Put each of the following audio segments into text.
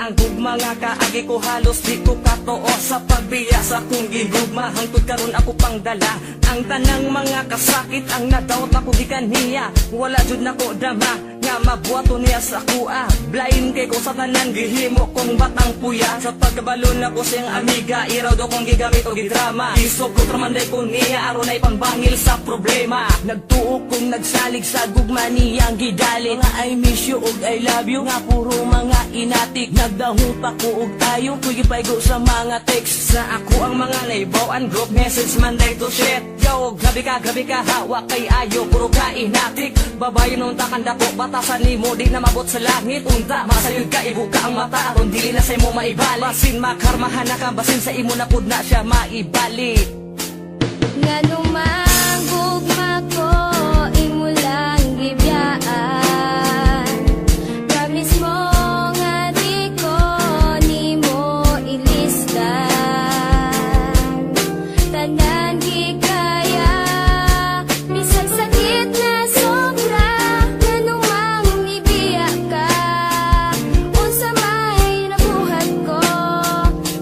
ang gugma nga kaagi ko halos di ko katoo sa pagbiya sa kong gigugma. Hangtod karon ako pang dala ang tanang mga kasakit ang nadawat ako di kaniya. Wala jud nako dama nga mabuhato niya sa kuha. Blind kay ko sa tanan gihimo kong batang puya. Sa pagkabalon na ko siyang amiga iraw do kong gigamit o gidrama. Isok ko tramanday ko niya aron ay pangbangil sa problema. Nagtuo kong nagsalig sa gugma niyang gidalit. Nga I miss you og I love you nga puro mga inatik. Nagdahong pa ko og tayo kugipaygo sa mga text. Sa ako ang mga naibawan group message Monday to shit. Yo gabi ka hawa kay ayo puro ka inatik. Babayo nung takanda ko batasan ni mo di na mabot sa langit. Unta masayod ka ibuka ang mata aron dili na sa imo maibalik. Basin makarmahan na ka basin sa imo na pud na siya maibalik. Ngano man gugma ko imo lang gibiyaan. Promise mo nga di ko nimo ilisdan. Tanan gi kaya bisan sakit na sobra. Ngano man ibiya ka unsa may nabuhat ko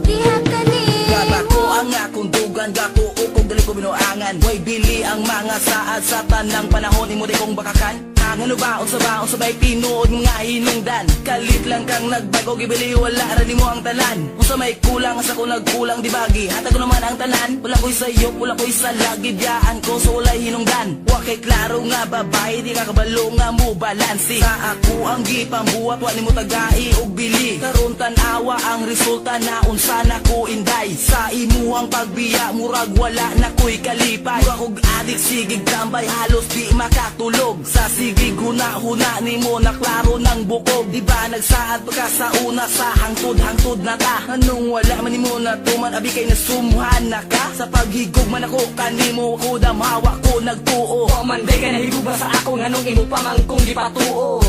diha kanimo. Gaba ko ang akong dugan gato dali ko binuangan. Way bili ang mga saad sa tanang panahon imo di kong bakakan. Ngano ba unsa bay tinuod nga hinungdan. Kalit lang kang nagbago gibili wala ra nimo ang talan. Unsa may kulang sa ko nagkulang di bagi. Hatag ko naman ang tanan. Wala ko'y sayo, wala ko'y salagi biyaan ko so walay hinungdan. Wa kay klaro nga babae di ka kabalo nga mo balansi. Sa ako ang gipambuhat wa nimo tagai og bili. Karon tan-awa ang resulta na unsa na ko inday. Sa imo ang pagbiya murag wala na ko'y kalipay. Murag og adik sigig tambay halos di makatulog. Sa sigig huna-huna nimo na klaro ng bukog. Di ba nagsaad pa ka sa una sa hangtod-hangtod na ta. Anong wala man nimo na tuman abi kay nasumuhan na ka. Sa paghigog man ako kanimo ko damawa ko nagtuo. O manday ka nahigog ba sa ako nganong imo pa man kung di patuo.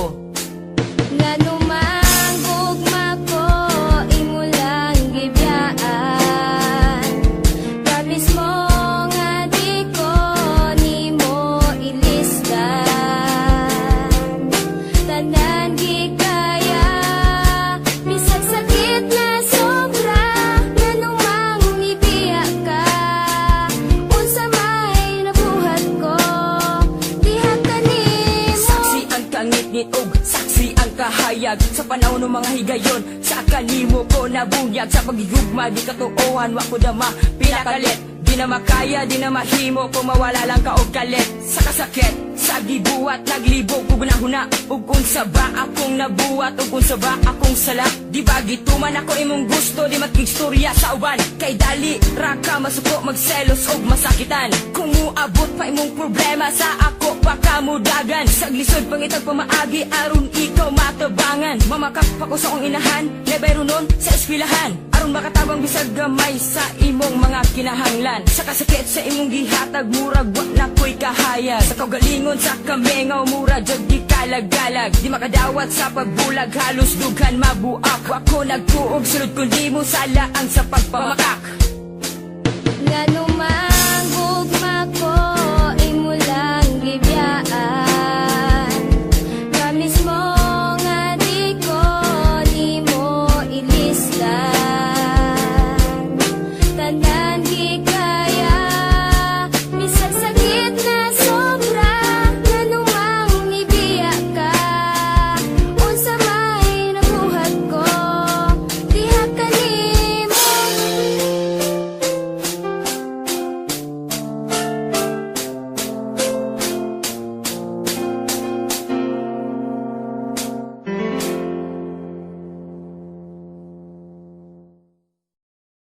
Ngano man gugma ko imo lang gibiyaan. Promise mo nga di ko nimo ilisdan. Tanan gi kaya bisan sakit na sobra. Ngano man ibiya ka unsa may nabuhat ko diha kanimo. Saksi ang kangit-ngit og saksi ang kahayag. Sa panahon ng mga higayon sa kanimo ko nabunyag. Sa paghigugma di katuohan wa ko dama pinakalit. Di na makaya, di na mahimo kung mawala lang ka og kalit. Sa kasakit, sa gibuhat, naglibog ug nahuna. Ug unsa ba akong nabuhat, ug unsa ba akong sala. Di ba gituman ako imong gusto, di makigstorya sa uban. Kay dali, ra ka masuko, magselos ug masakitan. Kung muabot pa imong problema sa ako pa kamudagan. Sa glisod pangitag pamaagi, aron ikaw matabangan. Mamakak pa ko sa akong inahan, nebero nun sa eskwelahan. Aron makatabang bisag gamay sa imong mga kinahanglan. Sa kasakit sa imong gihatag murag wa na ko'y kahayag. Sa kaugalingon sa kamengaw mura jud di kalagalag. Di makadawat sa pagbulag halos dughan mabuak. Wa ko nagtuog sulod kundi mo sala ang sa pagpamakak. Ngano